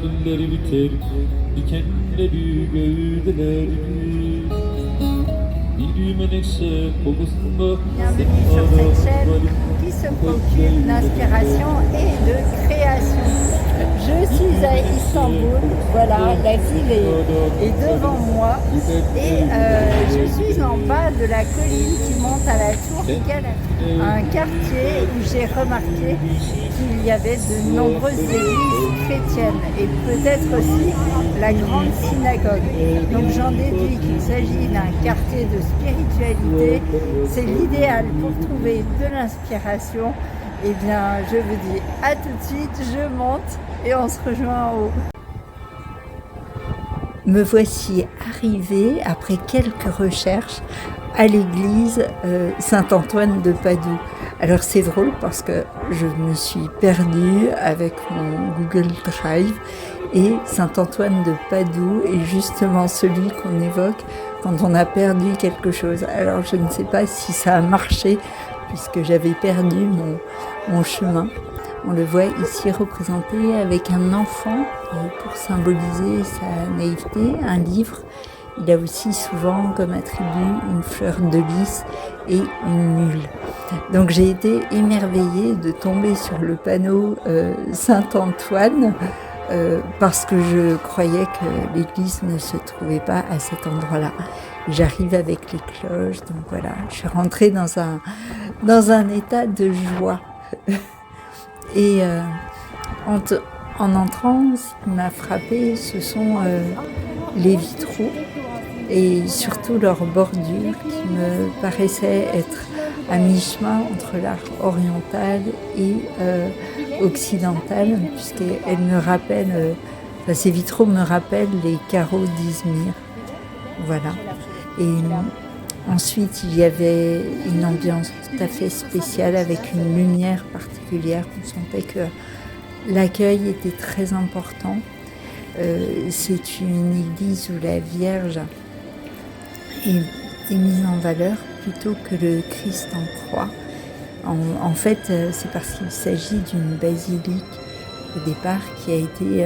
eller biter, dikenleri gövdeler bir. Bir menekşe kokusunda Bienvenue sur cette chaîne qui se préoccupe d'inspiration et de création. Je suis à Istanbul, voilà, la ville est devant moi et je suis en bas de la colline qui monte à la tour Eiffel, un quartier où j'ai remarqué qu'il y avait de nombreuses églises chrétiennes et peut-être aussi la grande synagogue. Donc j'en déduis qu'il s'agit d'un quartier de spiritualité. C'est l'idéal pour trouver de l'inspiration. Eh bien, je vous dis à tout de suite, je monte et on se rejoint en haut. Me voici arrivée, après quelques recherches, à l'église Saint-Antoine de Padoue. Alors c'est drôle parce que je me suis perdue avec mon Google Drive et Saint-Antoine de Padoue est justement celui qu'on évoque quand on a perdu quelque chose. Alors je ne sais pas si ça a marché puisque j'avais perdu mon chemin. On le voit ici représenté avec un enfant pour symboliser sa naïveté, un livre. Il a aussi souvent comme attribut une fleur de lys et une mule. Donc j'ai été émerveillée de tomber sur le panneau Saint-Antoine parce que je croyais que l'église ne se trouvait pas à cet endroit-là. J'arrive avec les cloches, donc voilà, je suis rentrée dans un état de joie. Et en entrant, ce qui m'a frappée, ce sont les vitraux et surtout leur bordure qui me paraissait être à mi-chemin entre l'art oriental et occidental, puisqu'elles me rappellent, ces vitraux me rappellent les carreaux d'Izmir. Voilà. Et ensuite, il y avait une ambiance tout à fait spéciale avec une lumière particulière. On sentait que l'accueil était très important. C'est une église où la Vierge est mise en valeur plutôt que le Christ en croix. En fait, c'est parce qu'il s'agit d'une basilique au départ qui a été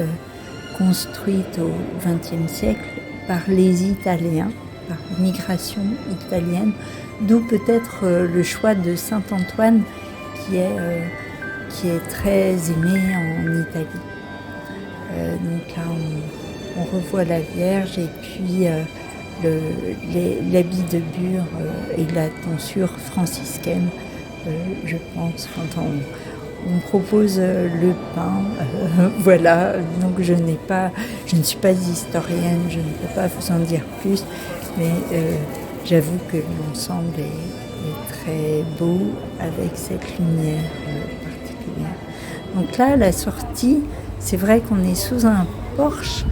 construite au XXe siècle par les Italiens, par migration italienne, d'où peut-être le choix de Saint-Antoine qui est très aimé en Italie. Donc là, on revoit la Vierge et puis l'habit de bure et la tonsure franciscaine, je pense, quand on propose le pain, voilà. Donc je ne suis pas historienne, je ne peux pas vous en dire plus, mais j'avoue que l'ensemble est très beau avec cette lumière particulière. Donc là, la sortie, c'est vrai qu'on est sous un porche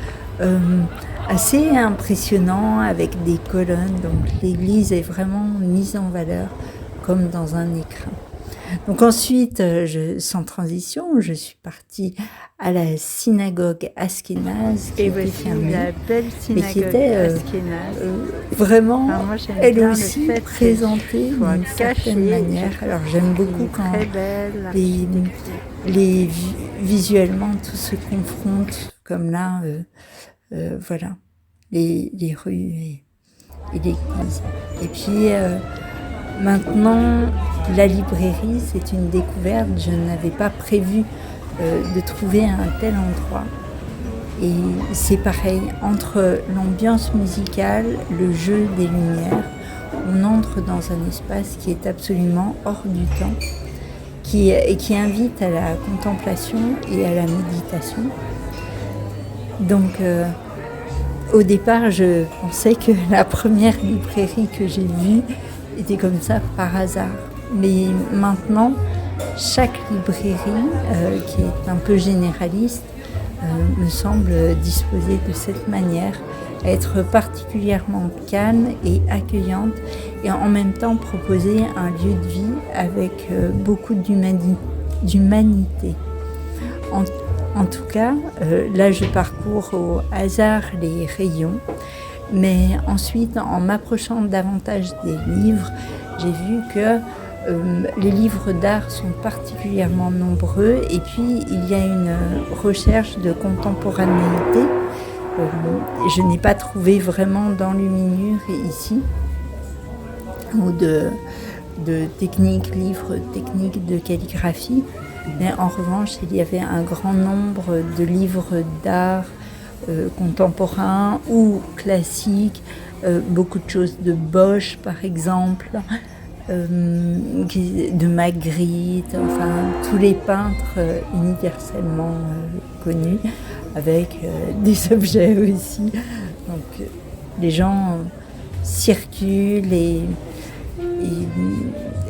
assez impressionnant avec des colonnes, donc l'église est vraiment mise en valeur comme dans un écrin. Donc ensuite, sans transition, je suis partie à la synagogue Ashkénaze qui était fermée, la belle synagogue mais qui était vraiment, elle aussi, présentée d'une certaine manière. Alors j'aime beaucoup quand visuellement tout se confronte, comme là, voilà, les rues et l'église. Et puis maintenant, la librairie, c'est une découverte. Je n'avais pas prévu de trouver un tel endroit. Et c'est pareil, entre l'ambiance musicale, le jeu des lumières, on entre dans un espace qui est absolument hors du temps, qui invite à la contemplation et à la méditation. Donc, au départ, je pensais que la première librairie que j'ai vue était comme ça par hasard. Mais maintenant, chaque librairie, qui est un peu généraliste, me semble disposée de cette manière, à être particulièrement calme et accueillante, et en même temps proposer un lieu de vie avec beaucoup d'humanité. En tout cas, là je parcours au hasard les rayons, mais ensuite en m'approchant davantage des livres, j'ai vu que Les livres d'art sont particulièrement nombreux et puis il y a une recherche de contemporanéité. Je n'ai pas trouvé vraiment d'enluminure ici ou de techniques, livres techniques de calligraphie. Mais en revanche, il y avait un grand nombre de livres d'art contemporains ou classiques, beaucoup de choses de Bosch par exemple, de Magritte, enfin tous les peintres universellement connus, avec des objets aussi. Donc les gens circulent et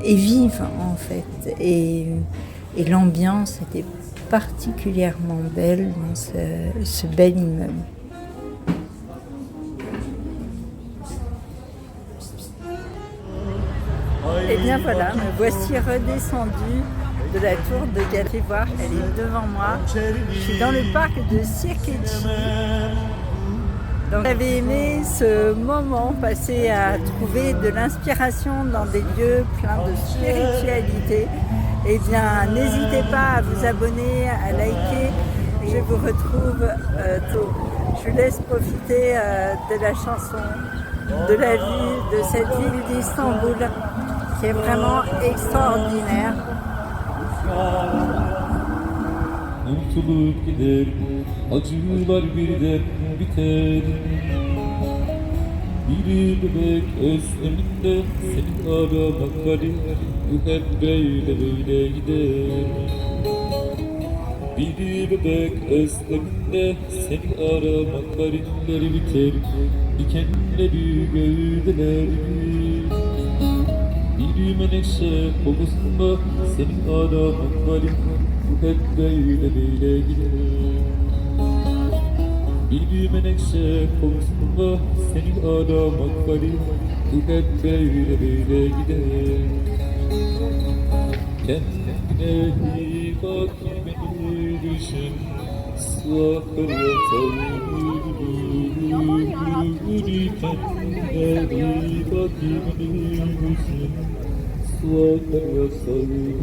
vivent en fait. Et l'ambiance était particulièrement belle dans ce bel immeuble. Et bien voilà, me voici redescendue de la tour de Galilée. Elle est devant moi. Je suis dans le parc de Circeci. Donc j'avais aimé ce moment passé à trouver de l'inspiration dans des lieux pleins de spiritualité. Eh bien, n'hésitez pas à vous abonner, à liker. Je vous retrouve tôt. Je vous laisse profiter de la chanson, de la vue de cette ville d'Istanbul qui est vraiment extraordinaire. Unutulup gider, acılar birden biter. Biri bebek özleminde seni aramak garip, bu hep böyle böyle gider. Biri bebek özleminde seni aramak garipleri biter, dikenleri gövdeler. Biri menekşe kokusunda seni aramak garip, bu hep böyle böyle gider. Bir menekşe kokusunda seni aramak garip, bu hep böyle böyle gider. Kendine iyi bak, beni düşün, sıvaklara tanrı. Kendine iyi bak, beni düşün, sıvaklara tanrı.